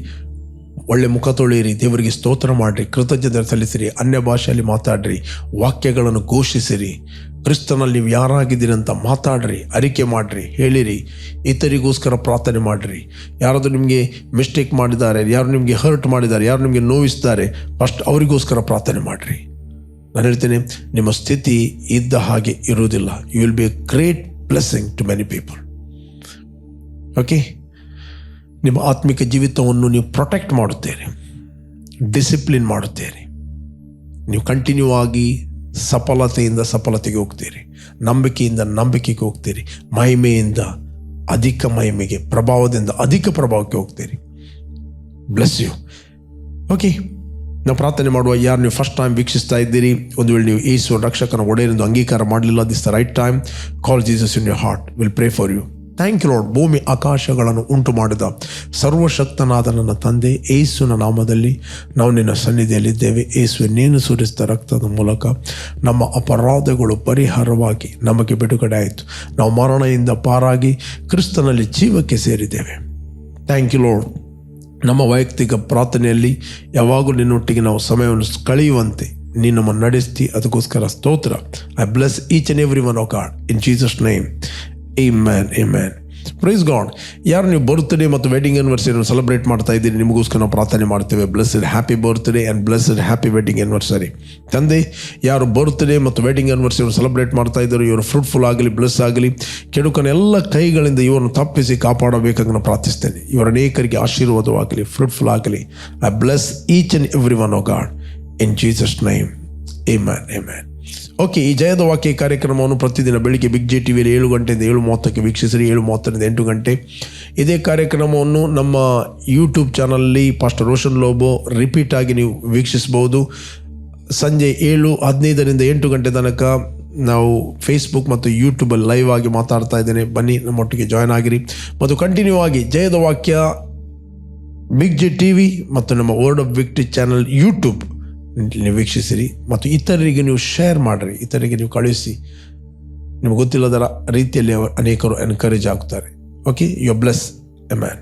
ಒಳ್ಳೆ ಮುಖ ತೊಳೆಯಿರಿ, ದೇವರಿಗೆ ಸ್ತೋತ್ರ ಮಾಡಿರಿ, ಕೃತಜ್ಞತೆ ಸಲ್ಲಿಸಿರಿ, ಅನ್ಯ ಭಾಷೆಯಲ್ಲಿ ಮಾತಾಡ್ರಿ, ವಾಕ್ಯಗಳನ್ನು ಘೋಷಿಸಿರಿ, ಕ್ರಿಸ್ತನಲ್ಲಿ ನೀವು ಯಾರಾಗಿದ್ದೀರಿ ಅಂತ ಮಾತಾಡ್ರಿ, ಅರಿಕೆ ಮಾಡಿರಿ, ಹೇಳಿರಿ, ಇತರಿಗೋಸ್ಕರ ಪ್ರಾರ್ಥನೆ ಮಾಡಿರಿ. ಯಾರಾದರೂ ನಿಮಗೆ ಮಿಸ್ಟೇಕ್ ಮಾಡಿದ್ದಾರೆ, ಯಾರು ನಿಮಗೆ ಹರ್ಟ್ ಮಾಡಿದ್ದಾರೆ, ಯಾರು ನಿಮಗೆ ನೋವಿಸ್ತಾರೆ, ಫಸ್ಟ್ ಅವರಿಗೋಸ್ಕರ ಪ್ರಾರ್ಥನೆ ಮಾಡಿರಿ. ನಾನು ಹೇಳ್ತೇನೆ, ನಿಮ್ಮ ಸ್ಥಿತಿ ಇದ್ದ ಹಾಗೆ ಇರುವುದಿಲ್ಲ. You will be a great blessing to many people. ನಿಮ್ಮ ಆತ್ಮಿಕ ಜೀವಿತವನ್ನು ನೀವು ಪ್ರೊಟೆಕ್ಟ್ ಮಾಡುತ್ತೀರಿ, ಡಿಸಿಪ್ಲಿನ್ ಮಾಡುತ್ತೀರಿ. ನೀವು ಕಂಟಿನ್ಯೂ ಆಗಿ ಸಫಲತೆಯಿಂದ ಸಫಲತೆಗೆ ಹೋಗ್ತೀರಿ, ನಂಬಿಕೆಯಿಂದ ನಂಬಿಕೆಗೆ ಹೋಗ್ತೀರಿ, ಮಹಿಮೆಯಿಂದ ಅಧಿಕ ಮಹಿಮೆಗೆ, ಪ್ರಭಾವದಿಂದ ಅಧಿಕ ಪ್ರಭಾವಕ್ಕೆ ಹೋಗ್ತೀರಿ. Bless you. ಓಕೆ, ನಾವು ಪ್ರಾರ್ಥನೆ ಮಾಡುವ. ಯಾರು ನೀವು ಫಸ್ಟ್ ಟೈಮ್ ವೀಕ್ಷಿಸ್ತಾ ಇದ್ದೀರಿ, ಒಂದು ವೇಳೆ ನೀವು ಯೇಸು ರಕ್ಷಕನ ಒಡೆಯನೆಂದು ಅಂಗೀಕಾರ ಮಾಡಲಿಲ್ಲ, this the right time. Call Jesus in your heart, will pray for you. Thank you Lord. ಭೂಮಿ ಆಕಾಶಗಳನ್ನು ಉಂಟು ಮಾಡಿದ ಸರ್ವಶಕ್ತನಾದ ನನ್ನ ತಂದೆ, ಯೇಸುವಿನ ನಾಮದಲ್ಲಿ ನಾವು ನಿನ್ನ ಸನ್ನಿಧಿಯಲ್ಲಿದ್ದೇವೆ. ಯೇಸುವೆ, ನೀನು ಸುರಿಸಿದ ರಕ್ತದ ಮೂಲಕ ನಮ್ಮ ಅಪರಾಧಗಳು ಪರಿಹಾರವಾಗಿ ನಮಗೆ ಬಿಡುಗಡೆ ಆಯಿತು. ನಾವು ಮರಣದಿಂದ ಪಾರಾಗಿ ಕ್ರಿಸ್ತನಲ್ಲಿ ಜೀವಕ್ಕೆ ಸೇರಿದ್ದೇವೆ. Thank you lord. ನಮ್ಮ ವೈಯಕ್ತಿಕ ಪ್ರಾರ್ಥನೆಯಲ್ಲಿ ಯಾವಾಗಲೂ ನಿನ್ನೊಟ್ಟಿಗೆ ನಾವು ಸಮಯವನ್ನು ಕಳೆಯುವಂತೆ ನೀನು ನಮ್ಮನ್ನು ನಡೆಸ್ತಿ, ಅದಕ್ಕೋಸ್ಕರ ಸ್ತೋತ್ರ. I bless each and every one of god in Jesus name. Amen, amen. Praise God. ಯಾರು ನೀವು ಬರ್ತ್ಡೇ ಮತ್ತು ವೆಡ್ಡಿಂಗ್ ಆ್ಯನಿವರ್ಸರಿಯನ್ನು ಸೆಲೆಬ್ರೇಟ್ ಮಾಡ್ತಾ ಇದ್ದೀರಿ, ನಿಮಗೋಸ್ಕರ ನಾವು ಪ್ರಾರ್ಥನೆ ಮಾಡ್ತೇವೆ. Blessed happy birthday and blessed happy wedding anniversary. ತಂದೆ, ಯಾರು ಬರ್ತ್ಡೇ ಮತ್ತು ವೆಡ್ಡಿಂಗ್ ಆ್ಯನಿವರ್ಸರಿಯನ್ನು ಸೆಲೆಬ್ರೇಟ್ ಮಾಡ್ತಾ ಇದ್ದಾರೆ, ಇವರು ಫ್ರೂಟ್ಫುಲ್ ಆಗಲಿ, ಬ್ಲೆಸ್ ಆಗಲಿ. ಕೆಡುಕನ ಎಲ್ಲ ಕೈಗಳಿಂದ ಇವರನ್ನು ತಪ್ಪಿಸಿ ಕಾಪಾಡಬೇಕಾಗಿ ನಾನು ಪ್ರಾರ್ಥಿಸ್ತೇನೆ. ಇವರ ಅನೇಕರಿಗೆ ಆಶೀರ್ವಾದವಾಗಲಿ, ಫ್ರೂಟ್ಫುಲ್ ಆಗಲಿ. I bless each and every one of god in Jesus name. Amen, amen. Okay, ಈ ಜಯದ ವಾಕ್ಯ ಕಾರ್ಯಕ್ರಮವನ್ನು ಪ್ರತಿದಿನ ಬೆಳಿಗ್ಗೆ ಬಿಗ್ ಜೆ ಟಿವಿಯಲ್ಲಿ 7 ಗಂಟೆಯಿಂದ 7:30ಕ್ಕೆ ವೀಕ್ಷಿಸಿರಿ. 7:30ರಿಂದ 8 ಗಂಟೆ. ಇದೇ ಕಾರ್ಯಕ್ರಮವನ್ನು ನಮ್ಮ ಯೂಟ್ಯೂಬ್ ಚಾನಲಲ್ಲಿ ಪಾಸ್ಟರ್ ರೋಷನ್ ಲೋಬೋ ರಿಪೀಟ್ ಆಗಿ ನೀವು ವೀಕ್ಷಿಸ್ಬೋದು. ಸಂಜೆ 7:15ರಿಂದ 8 ಗಂಟೆ ತನಕ ನಾವು ಫೇಸ್ಬುಕ್ ಮತ್ತು ಯೂಟ್ಯೂಬಲ್ಲಿ ಲೈವ್ ಆಗಿ ಮಾತಾಡ್ತಾ ಇದ್ದೇನೆ. ಬನ್ನಿ, ನಮ್ಮೊಟ್ಟಿಗೆ ಜಾಯ್ನ್ ಆಗಿರಿ. ಮತ್ತು ಕಂಟಿನ್ಯೂ ಆಗಿ ಜಯದ ವಾಕ್ಯ ಬಿಗ್ ಜೆ ಟಿವಿ ಮತ್ತು ನಮ್ಮ word of victory channel YouTube ನೀವು ವೀಕ್ಷಿಸಿರಿ. ಮತ್ತು ಇತರರಿಗೆ ನೀವು ಶೇರ್ ಮಾಡಿರಿ, ಇತರರಿಗೆ ನೀವು ಕಳಿಸಿ. ನಿಮಗೆ ಗೊತ್ತಿಲ್ಲದರ ರೀತಿಯಲ್ಲಿ ಅನೇಕರು ಎನ್ಕರೇಜ್ ಆಗ್ತಾರೆ. Okay, you are bless. Amen.